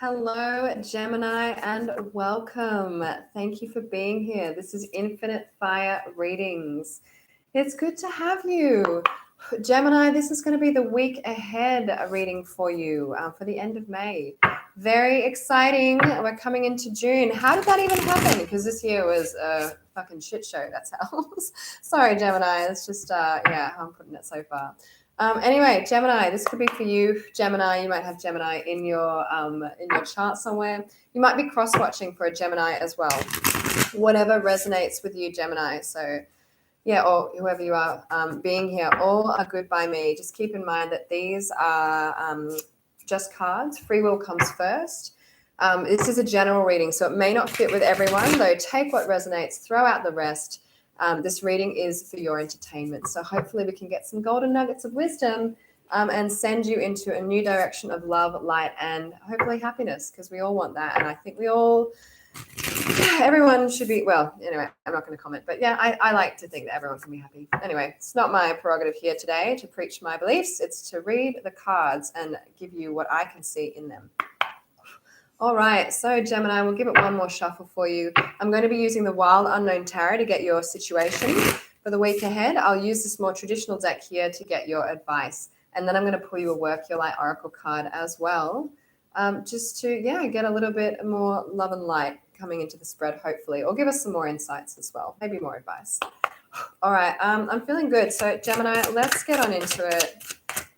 Hello, Gemini, and welcome. Thank you for being here. This is Infinite Fire Readings. It's good to have you. Gemini, this is going to be the week ahead reading for you for the end of May. Very exciting. We're coming into June. How did that even happen? Because this year was a fucking shit show. That's how. Sorry, Gemini. It's just, how I'm putting it so far. Anyway, Gemini, this could be for you. Gemini, you might have Gemini in your chart somewhere. You might be cross-watching for a Gemini as well. Whatever resonates with you, Gemini. So, yeah, or whoever you are being here, all are good by me. Just keep in mind that these are just cards. Free will comes first. This is a general reading, so it may not fit with everyone, though take what resonates, throw out the rest. This reading is for your entertainment. So hopefully we can get some golden nuggets of wisdom and send you into a new direction of love, light, and hopefully happiness, because we all want that. And I think everyone should be, well, anyway, I'm not going to comment. But yeah, I like to think that everyone can be happy. Anyway, it's not my prerogative here today to preach my beliefs. It's to read the cards and give you what I can see in them. All right, so Gemini, we'll give it one more shuffle for you. I'm going to be using the Wild Unknown Tarot to get your situation for the week ahead. I'll use this more traditional deck here to get your advice. And then I'm going to pull you a Work Your Light Oracle card as well, just to, get a little bit more love and light coming into the spread, hopefully, or give us some more insights as well, maybe more advice. All right, I'm feeling good. So Gemini, let's get on into it.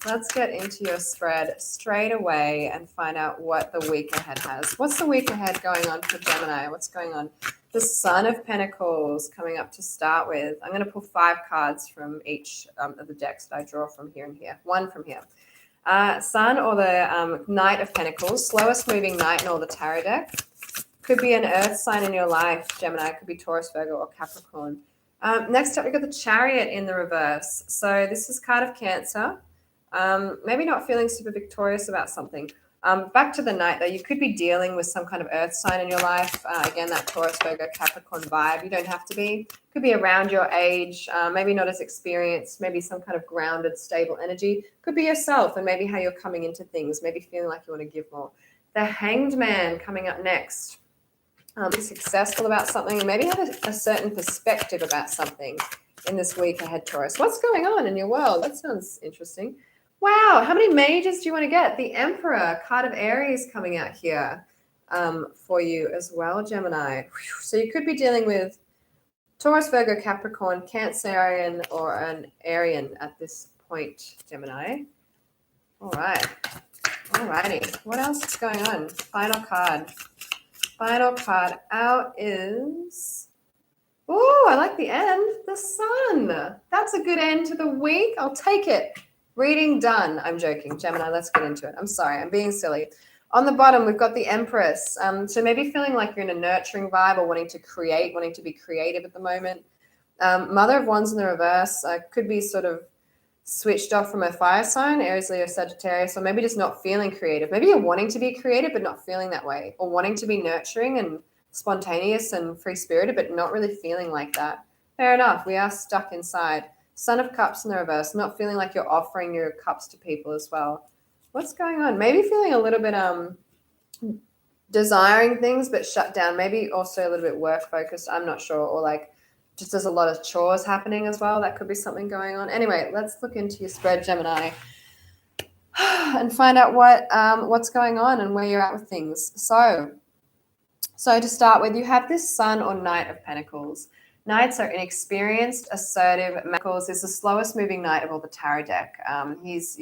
Let's get into your spread straight away and find out what the week ahead has. What's the week ahead going on for Gemini? What's going on? The Sun of Pentacles coming up to start with. I'm going to pull 5 cards from each of the decks that I draw from here and here. One from here. Sun or the Knight of Pentacles, slowest moving knight in all the tarot deck. Could be an earth sign in your life, Gemini. Could be Taurus, Virgo, or Capricorn. Next up, we've got the Chariot in the reverse. So this is card of Cancer. Maybe not feeling super victorious about something. Back to the Knight, though, you could be dealing with some kind of earth sign in your life. Again, that Taurus, Virgo, Capricorn vibe. You don't have to be. Could be around your age, maybe not as experienced, maybe some kind of grounded, stable energy. Could be yourself and maybe how you're coming into things, maybe feeling like you want to give more. The Hanged Man coming up next. Be successful about something and maybe have a certain perspective about something in this week ahead, Taurus. What's going on in your world? That sounds interesting. Wow, how many mages do you want to get? The Emperor, card of Aries coming out here for you as well, Gemini. So you could be dealing with Taurus, Virgo, Capricorn, Cancerian, or an Arian at this point, Gemini. All right. All righty. What else is going on? Final card. Final card out is... Oh, I like the end. The Sun. That's a good end to the week. I'll take it. Reading done. I'm joking. Gemini, let's get into it. I'm sorry. I'm being silly. On the bottom, we've got the Empress. So maybe feeling like you're in a nurturing vibe or wanting to create, wanting to be creative at the moment. Mother of Wands in the reverse could be sort of switched off from a fire sign, Aries, Leo, Sagittarius, or maybe just not feeling creative. Maybe you're wanting to be creative but not feeling that way, or wanting to be nurturing and spontaneous and free-spirited but not really feeling like that. Fair enough. We are stuck inside. Son of Cups in the reverse, not feeling like you're offering your cups to people as well. What's going on? Maybe feeling a little bit desiring things but shut down. Maybe also a little bit work-focused. I'm not sure. Or like just there's a lot of chores happening as well. That could be something going on. Anyway, let's look into your spread, Gemini, and find out what's going on and where you're at with things. So to start with, you have this Sun or Knight of Pentacles. Knights are inexperienced, assertive. Pentacles is the slowest moving knight of all the tarot deck. He's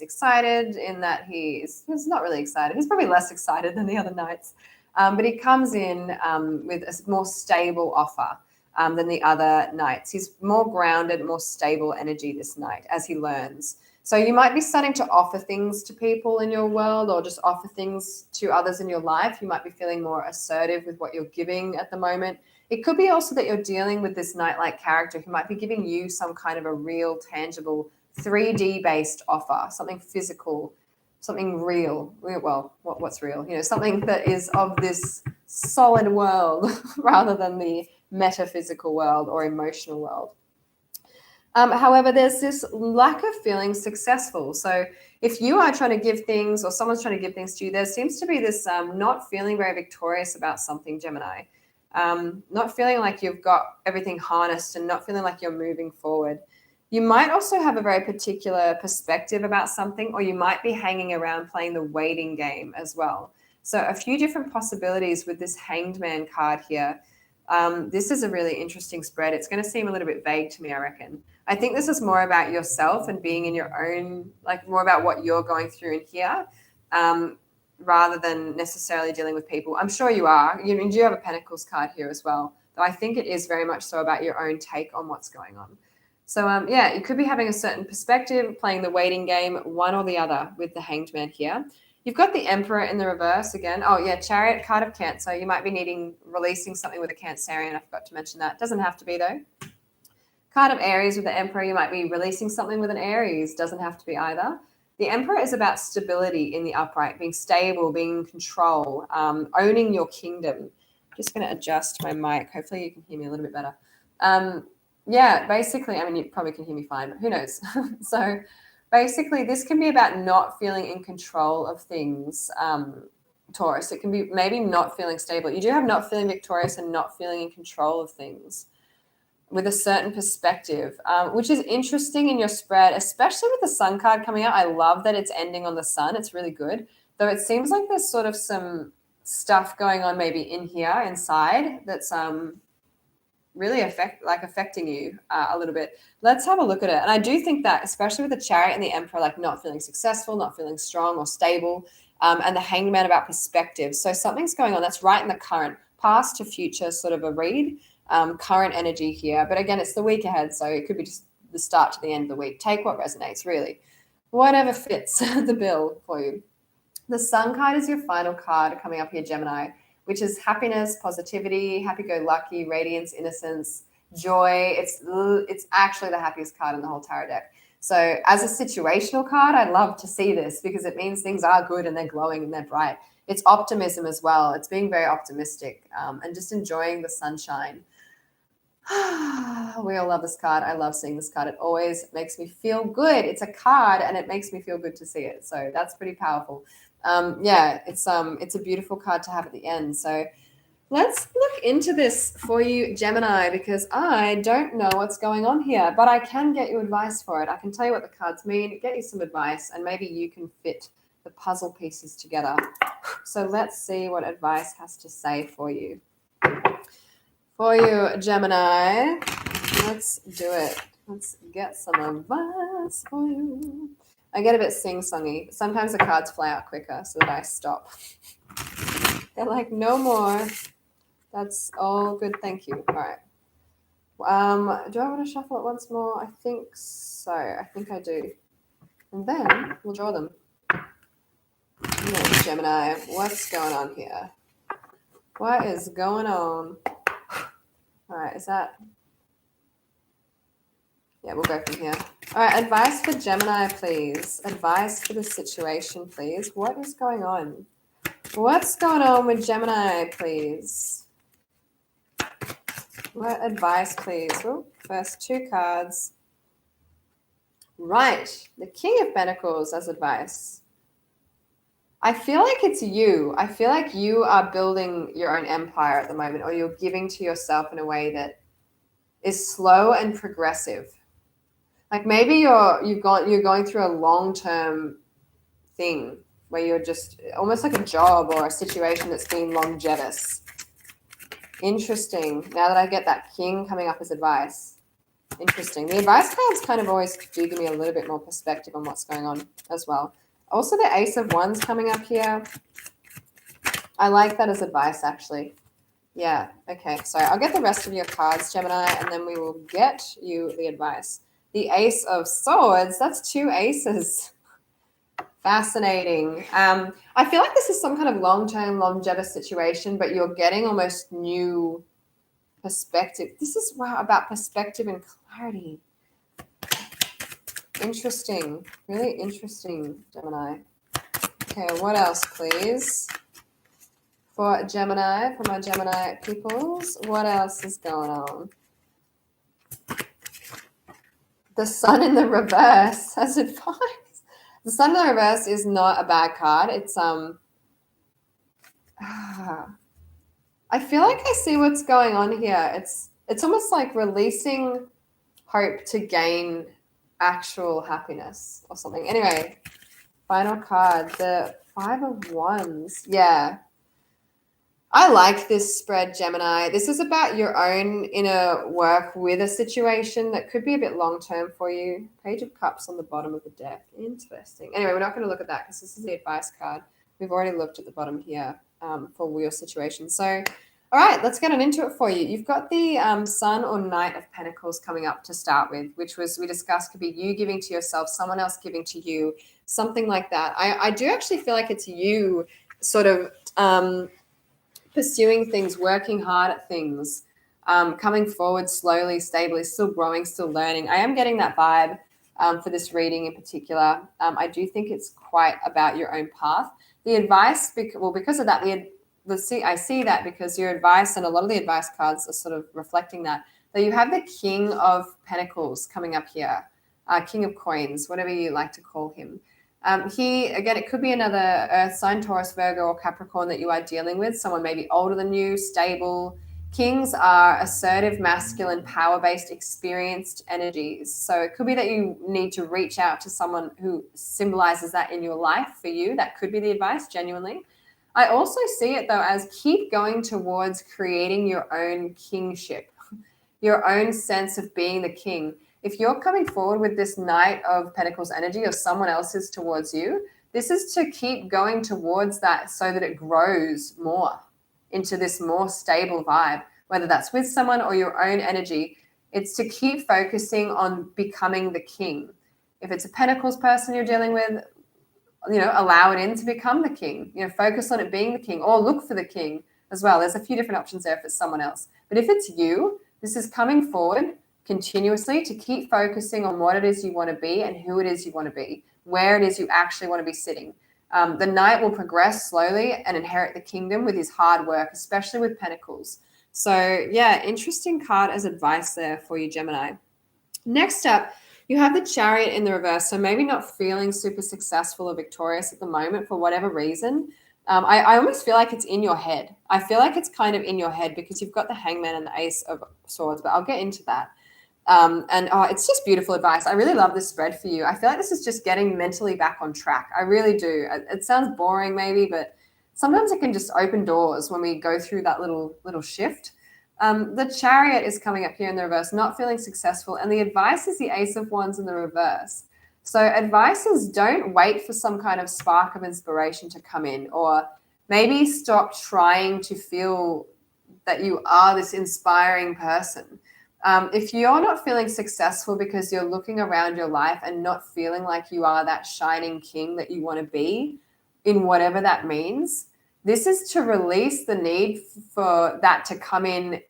excited in that he's not really excited. He's probably less excited than the other knights, but he comes in with a more stable offer than the other knights. He's more grounded, more stable energy this night as he learns. So you might be starting to offer things to people in your world or just offer things to others in your life. You might be feeling more assertive with what you're giving at the moment. It could be also that you're dealing with this knight-like character who might be giving you some kind of a real, tangible, 3D-based offer, something physical, something real. Well, what's real? Something that is of this solid world rather than the metaphysical world or emotional world. However, there's this lack of feeling successful. So if you are trying to give things or someone's trying to give things to you, there seems to be this not feeling very victorious about something, Gemini. Not feeling like you've got everything harnessed and not feeling like you're moving forward. You might also have a very particular perspective about something, or you might be hanging around playing the waiting game as well. So a few different possibilities with this Hanged Man card here. This is a really interesting spread. It's going to seem a little bit vague to me, I reckon. I think this is more about yourself and being in your own, like more about what you're going through in here, rather than necessarily dealing with people. I'm sure you are. You do have a Pentacles card here as well, though I think it is very much so about your own take on what's going on. So yeah, you could be having a certain perspective, playing the waiting game, one or the other with the Hanged Man here. You've got the Emperor in the reverse again. Oh yeah, Chariot, card of Cancer. You might be releasing something with a Cancerian. I forgot to mention that. Doesn't have to be though. Card of Aries with the Emperor. You might be releasing something with an Aries. Doesn't have to be either. The Emperor is about stability in the upright, being stable, being in control, owning your kingdom. I'm just going to adjust my mic. Hopefully you can hear me a little bit better. Yeah, basically, I mean, you probably can hear me fine, but who knows? So basically, this can be about not feeling in control of things, Taurus. It can be maybe not feeling stable. You do have not feeling victorious and not feeling in control of things with a certain perspective, which is interesting in your spread, especially with the Sun card coming out. I love that it's ending on the Sun. It's really good. Though it seems like there's sort of some stuff going on maybe in here inside that's really affecting you a little bit. Let's have a look at it. And I do think that, especially with the Chariot and the Emperor, like not feeling successful, not feeling strong or stable, and the Hanged Man about perspective. So something's going on that's right in the current, past to future sort of a read, current energy here. But again, it's the week ahead, so it could be just the start to the end of the week. Take what resonates, really. Whatever fits the bill for you. The Sun card is your final card coming up here, Gemini, which is happiness, positivity, happy-go-lucky, radiance, innocence, joy. It's actually the happiest card in the whole tarot deck. So as a situational card, I love to see this because it means things are good and they're glowing and they're bright. It's optimism as well. It's being very optimistic and just enjoying the sunshine. We all love this card. I love seeing this card. It always makes me feel good. It's a card and it makes me feel good to see it. So that's pretty powerful. Yeah, it's a beautiful card to have at the end. So let's look into this for you, Gemini, because I don't know what's going on here, but I can get you advice for it. I can tell you what the cards mean, get you some advice, and maybe you can fit the puzzle pieces together. So let's see what advice has to say for you. For you, Gemini, let's do it. Let's get some advice for you. I get a bit sing-songy. Sometimes the cards fly out quicker so that I stop. They're like, no more. That's all good. Thank you. All right. Do I want to shuffle it once more? I think so. I think I do. And then we'll draw them. Gemini, what's going on here? What is going on? All right, is that... Yeah, we'll go from here. All right, advice for Gemini, please. Advice for the situation, please. What is going on? What's going on with Gemini, please? What advice, please? Oh, first two cards. Right, the King of Pentacles as advice. I feel like it's you. I feel like you are building your own empire at the moment, or you're giving to yourself in a way that is slow and progressive. Like maybe you're going through a long-term thing where you're just almost like a job or a situation that's been longevous. Interesting. Now that I get that King coming up as advice. Interesting. The advice cards kind of always do give me a little bit more perspective on what's going on as well. Also, the Ace of Wands coming up here. I like that as advice, actually. Yeah, okay. So I'll get the rest of your cards, Gemini, and then we will get you the advice. The Ace of Swords, that's two aces. Fascinating. I feel like this is some kind of long-term, longevous situation, but you're getting almost new perspective. This is, wow, about perspective and clarity. Interesting. Really interesting, Gemini. Okay, what else, please? For Gemini, for my Gemini peoples, what else is going on? The Sun in the reverse has advice. The Sun in the reverse is not a bad card. It's I feel like I see what's going on here. It's almost like releasing hope to gain actual happiness or something. Anyway, final card, the 5 of Wands. Yeah. I like this spread, Gemini. This is about your own inner work with a situation that could be a bit long-term for you. Page of Cups on the bottom of the deck. Interesting. Anyway, we're not going to look at that because this is the advice card. We've already looked at the bottom here for your situation. So, all right, let's get on into it for you. You've got the Sun or Knight of Pentacles coming up to start with, which was, we discussed, could be you giving to yourself, someone else giving to you, something like that. I do actually feel like it's you sort of pursuing things, working hard at things, coming forward slowly, stably, still growing, still learning. I am getting that vibe for this reading in particular. I do think it's quite about your own path. The advice, because of that, I see that because your advice and a lot of the advice cards are sort of reflecting that. So you have the King of Pentacles coming up here, King of Coins, whatever you like to call him. He, again, it could be another Earth sign, Taurus, Virgo, or Capricorn that you are dealing with, someone maybe older than you, stable. Kings are assertive, masculine, power-based, experienced energies. So it could be that you need to reach out to someone who symbolizes that in your life for you. That could be the advice, genuinely. I also see it, though, as keep going towards creating your own kingship, your own sense of being the king. If you're coming forward with this Knight of Pentacles energy or someone else's towards you, this is to keep going towards that so that it grows more into this more stable vibe, whether that's with someone or your own energy. It's to keep focusing on becoming the king. If it's a Pentacles person you're dealing with, allow it in to become the king. Focus on it being the king, or look for the king as well. There's a few different options there if it's someone else. But if it's you, this is coming forward continuously to keep focusing on what it is you want to be and who it is you want to be, where it is you actually want to be sitting. The Knight will progress slowly and inherit the kingdom with his hard work, especially with Pentacles. So yeah, interesting card as advice there for you, Gemini. Next up, you have the Chariot in the reverse. So maybe not feeling super successful or victorious at the moment for whatever reason. I almost feel like it's in your head. I feel like it's kind of in your head because you've got the Hangman and the Ace of Swords, but I'll get into that. It's just beautiful advice. I really love this spread for you. I feel like this is just getting mentally back on track. I really do. It sounds boring maybe, but sometimes it can just open doors when we go through that little shift. The Chariot is coming up here in the reverse, not feeling successful. And the advice is the Ace of Wands in the reverse. So advice is don't wait for some kind of spark of inspiration to come in, or maybe stop trying to feel that you are this inspiring person. If you're not feeling successful because you're looking around your life and not feeling like you are that shining king that you want to be, in whatever that means, this is to release the need for that to come in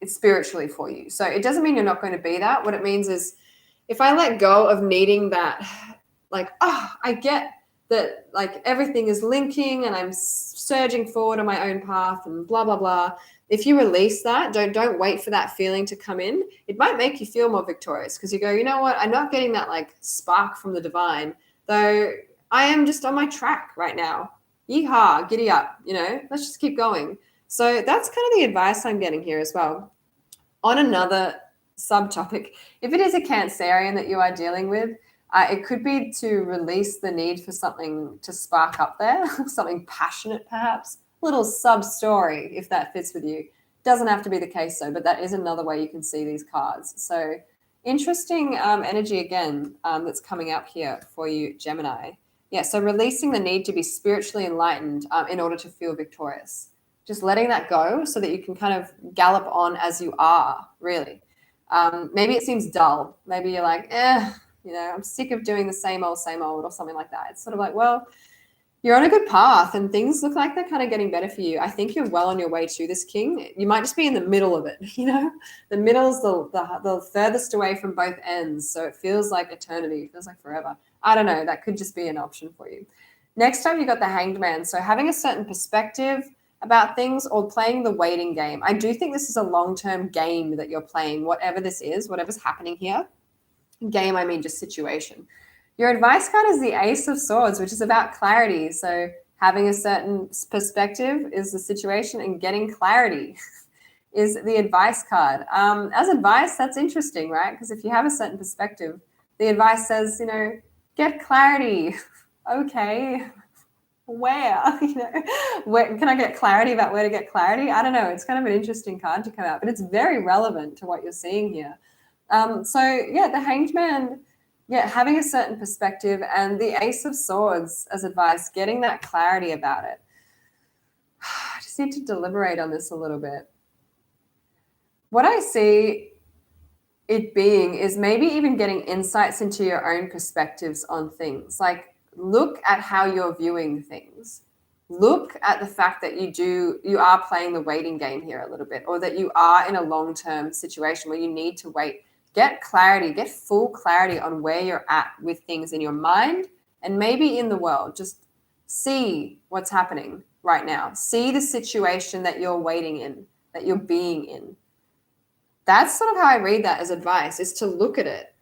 spiritually for you. So it doesn't mean you're not going to be that. What it means is if I let go of needing that, like, I get that, like, everything is linking and I'm surging forward on my own path and blah, blah, blah. If you release that, don't wait for that feeling to come in. It might make you feel more victorious because you go, you know what? I'm not getting that like spark from the divine, though I am just on my track right now. Yeehaw, giddy up, let's just keep going. So that's kind of the advice I'm getting here as well. On another subtopic, if it is a Cancerian that you are dealing with, it could be to release the need for something to spark up there, something passionate perhaps, a little sub-story if that fits with you. Doesn't have to be the case though, but that is another way you can see these cards. So interesting energy again that's coming up here for you, Gemini. Yeah, so releasing the need to be spiritually enlightened in order to feel victorious. Just letting that go so that you can kind of gallop on as you are, really. Maybe it seems dull. Maybe you're like, I'm sick of doing the same old, or something like that. It's sort of like, well, you're on a good path and things look like they're kind of getting better for you. I think you're well on your way to this king. You might just be in the middle of it, The middle is the furthest away from both ends. So it feels like eternity. It feels like forever. I don't know. That could just be an option for you. Next time you got the Hanged Man. So having a certain perspective about things or playing the waiting game. I do think this is a long-term game that you're playing, whatever this is, whatever's happening here. Game, I mean just situation. Your advice card is the Ace of Swords, which is about clarity. So having a certain perspective is the situation, and getting clarity is the advice card. As advice, that's interesting, right? Because if you have a certain perspective, the advice says, you know, get clarity. Okay, where? You know, where can I get clarity about where to get clarity? I don't know. It's kind of an interesting card to come out, but it's very relevant to what you're seeing here. So yeah, the Hanged Man, yeah, having a certain perspective, and the Ace of Swords as advice, getting that clarity about it. I just need to deliberate on this a little bit. What I see it being is maybe even getting insights into your own perspectives on things. Like, look at how you're viewing things. Look at the fact that you are playing the waiting game here a little bit, or that you are in a long-term situation where you need to wait. Get clarity, get full clarity on where you're at with things in your mind and maybe in the world. Just see what's happening right now. See the situation that you're waiting in, that you're being in. That's sort of how I read that as advice, is to look at it.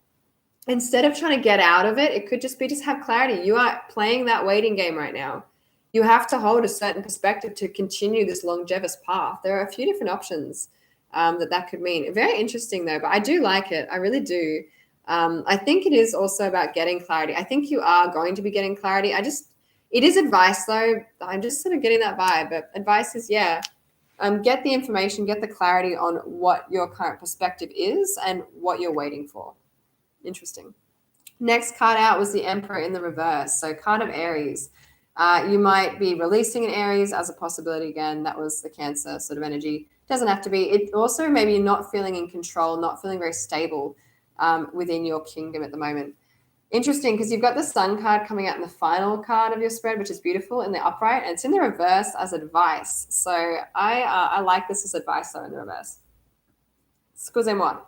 Instead of trying to get out of it, it could just be just have clarity. You are playing that waiting game right now. You have to hold a certain perspective to continue this longevous path. There are a few different options that could mean. Very interesting though, but I do like it. I really do. I think it is also about getting clarity. I think you are going to be getting clarity. It is advice though. I'm just sort of getting that vibe, but advice is, yeah, get the information, get the clarity on what your current perspective is and what you're waiting for. Interesting. Next card out was the Emperor in the reverse. So card of Aries. You might be releasing an Aries as a possibility again. That was the Cancer sort of energy. Doesn't have to be. It also maybe you're not feeling in control, not feeling very stable within your kingdom at the moment. Interesting, because you've got the Sun card coming out in the final card of your spread, which is beautiful in the upright, and it's in the reverse as advice. So I like this as advice though in the reverse. Excusez-moi.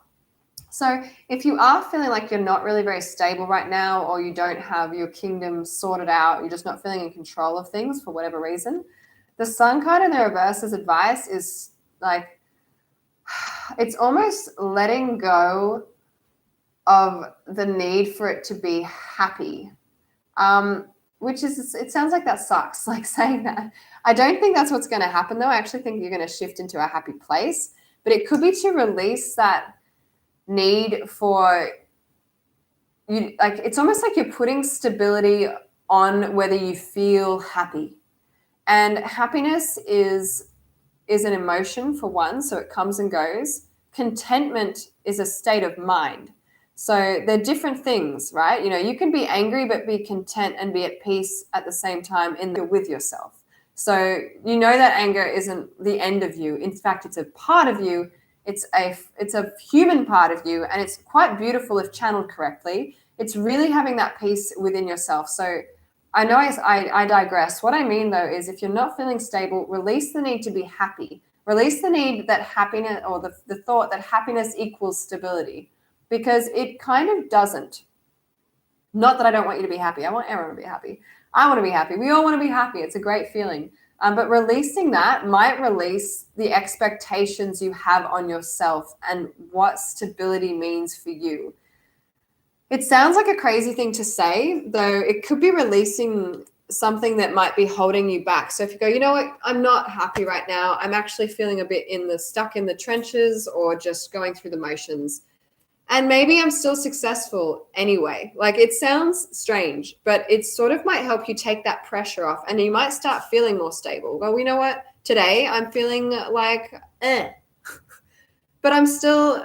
So if you are feeling like you're not really very stable right now, or you don't have your kingdom sorted out, you're just not feeling in control of things for whatever reason, the Sun card in the reverse as advice is like, it's almost letting go of the need for it to be happy, which is, it sounds like that sucks, like saying that. I don't think that's what's going to happen though. I actually think you're going to shift into a happy place, but it could be to release that need for you. Like, it's almost like you're putting stability on whether you feel happy, and happiness is an emotion for one, so it comes and goes. Contentment is a state of mind. So they're different things, right? You know, you can be angry but be content and be at peace at the same time with yourself. So you know that anger isn't the end of you. In fact, it's a part of you. It's a human part of you, and it's quite beautiful if channeled correctly. It's really having that peace within yourself. So I know I digress. What I mean though is, if you're not feeling stable, release the need to be happy. Release the need that happiness, or the thought that happiness equals stability, because it kind of doesn't. Not that I don't want you to be happy. I want everyone to be happy. I want to be happy. We all want to be happy. It's a great feeling. But releasing that might release the expectations you have on yourself and what stability means for you. It sounds like a crazy thing to say, though it could be releasing something that might be holding you back. So if you go, you know what, I'm not happy right now. I'm actually feeling a bit stuck in the trenches, or just going through the motions. And maybe I'm still successful anyway. Like, it sounds strange, but it sort of might help you take that pressure off, and you might start feeling more stable. Well, you know what? Today I'm feeling like, but I'm still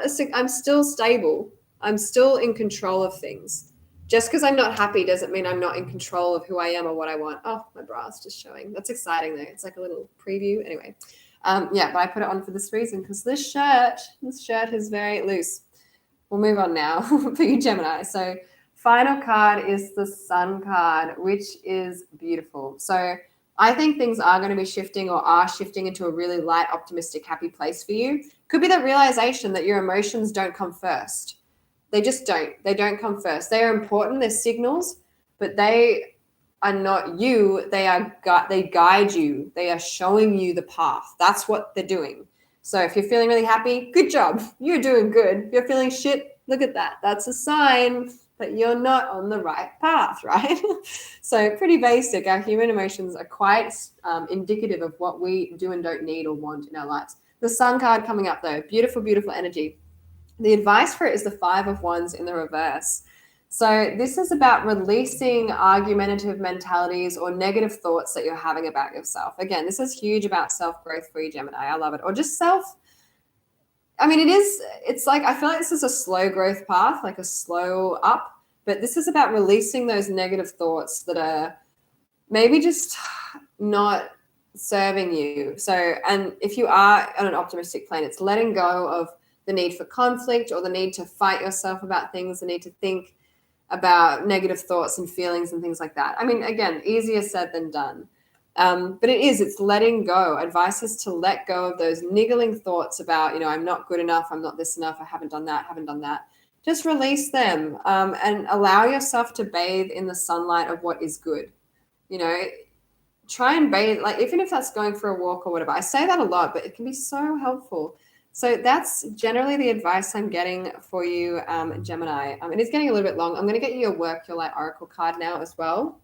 stable. I'm still in control of things. Just because I'm not happy doesn't mean I'm not in control of who I am or what I want. Oh, my bra's just showing. That's exciting though. It's like a little preview. Anyway, yeah, but I put it on for this reason, because this shirt is very loose. We'll move on now for you, Gemini. So final card is the Sun card, which is beautiful. So I think things are going to be shifting, or are shifting into a really light, optimistic, happy place for you. Could be the realization that your emotions don't come first. They just don't. They don't come first. They are important. They're signals, but they are not you. They guide you. They are showing you the path. That's what they're doing. So if you're feeling really happy, good job. You're doing good. If you're feeling shit, Look at that. That's a sign that you're not on the right path, right? So pretty basic. Our human emotions are quite indicative of what we do and don't need or want in our lives. The Sun card coming up though, beautiful, beautiful energy. The advice for it is the 5 of Wands in the reverse. So this is about releasing argumentative mentalities or negative thoughts that you're having about yourself. Again, this is huge about self-growth for you, Gemini. I love it. Or just it's like, I feel like this is a slow growth path, like a slow up, but this is about releasing those negative thoughts that are maybe just not serving you. So, and if you are on an optimistic plane, it's letting go of the need for conflict or the need to fight yourself about things, the need to think about negative thoughts and feelings and things like that. I mean, again, easier said than done. But it's letting go. Advice is to let go of those niggling thoughts about, I'm not good enough, I'm not this enough, I haven't done that. Just release them and allow yourself to bathe in the sunlight of what is good. Try and bathe, like even if that's going for a walk or whatever. I say that a lot, but it can be so helpful. So that's generally the advice I'm getting for you, Gemini. It is getting a little bit long. I'm going to get you your Work Your Light Oracle card now as well.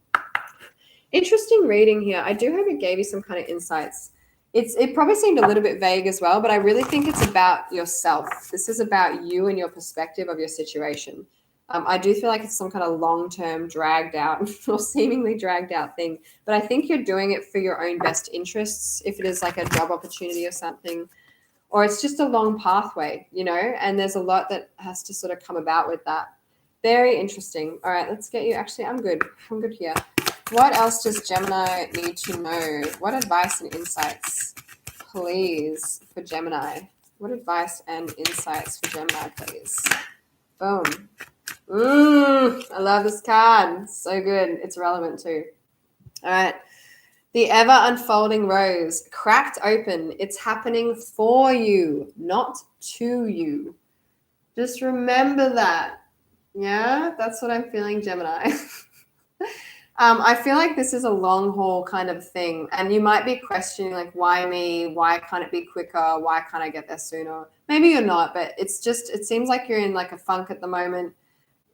Interesting reading here. I do hope it gave you some kind of insights. It probably seemed a little bit vague as well, but I really think it's about yourself. This is about you and your perspective of your situation. I do feel like it's some kind of long-term dragged out or seemingly dragged out thing, but I think you're doing it for your own best interests. If it is like a job opportunity or something, or it's just a long pathway, and there's a lot that has to sort of come about with that. Very interesting. All right, let's get you. Actually, I'm good here. What else does Gemini need to know? What advice and insights, please, for Gemini? What advice and insights for Gemini, please? Boom. I love this card. So good. It's relevant too. All right. The ever unfolding rose, cracked open. It's happening for you, not to you. Just remember that. Yeah, that's what I'm feeling, Gemini. I feel like this is a long haul kind of thing. And you might be questioning, like, why me? Why can't it be quicker? Why can't I get there sooner? Maybe you're not, but it seems like you're in like a funk at the moment,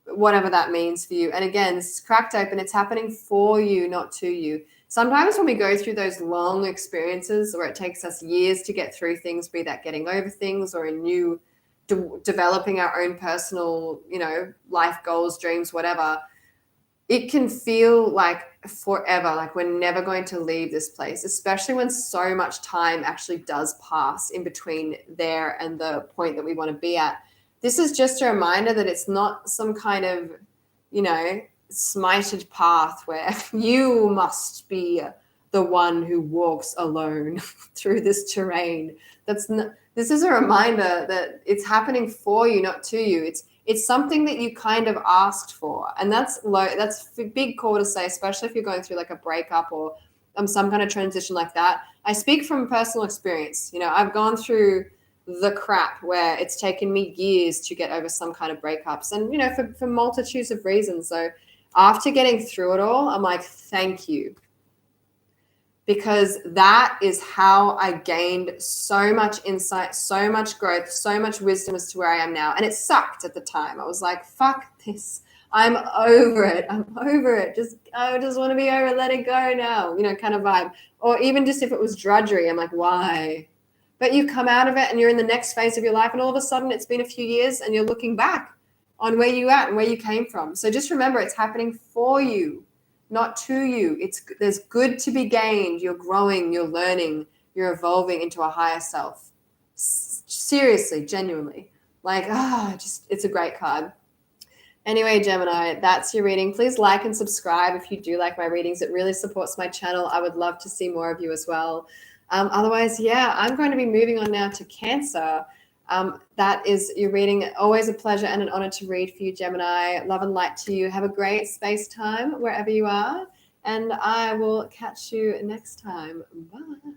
whatever that means for you. And again, this is cracked open. It's happening for you, not to you. Sometimes when we go through those long experiences where it takes us years to get through things, be that getting over things or in new developing our own personal, life goals, dreams, whatever, it can feel like forever, like we're never going to leave this place, especially when so much time actually does pass in between there and the point that we want to be at. This is just a reminder that it's not some kind of, smited path where you must be the one who walks alone through this terrain. This is a reminder that it's happening for you, not to you. It's something that you kind of asked for. And that's a big call to say, especially if you're going through like a breakup or some kind of transition like that. I speak from personal experience. I've gone through the crap where it's taken me years to get over some kind of breakups and, for multitudes of reasons. So after getting through it all, I'm like, thank you. Because that is how I gained so much insight, so much growth, so much wisdom as to where I am now. And it sucked at the time. I was like, fuck this. I'm over it. I just want to be over it. Let it go now, kind of vibe. Or even just if it was drudgery, I'm like, why? But you come out of it and you're in the next phase of your life. And all of a sudden it's been a few years and you're looking back on where you at and where you came from. So just remember, it's happening for you, not to you. There's good to be gained. You're growing, you're learning, you're evolving into a higher self. Seriously, genuinely. Like, it's a great card. Anyway, Gemini, that's your reading. Please like and subscribe if you do like my readings. It really supports my channel. I would love to see more of you as well. Otherwise, I'm going to be moving on now to Cancer. That is your reading. Always a pleasure and an honor to read for you, Gemini. Love and light to you. Have a great space time wherever you are. And I will catch you next time. Bye.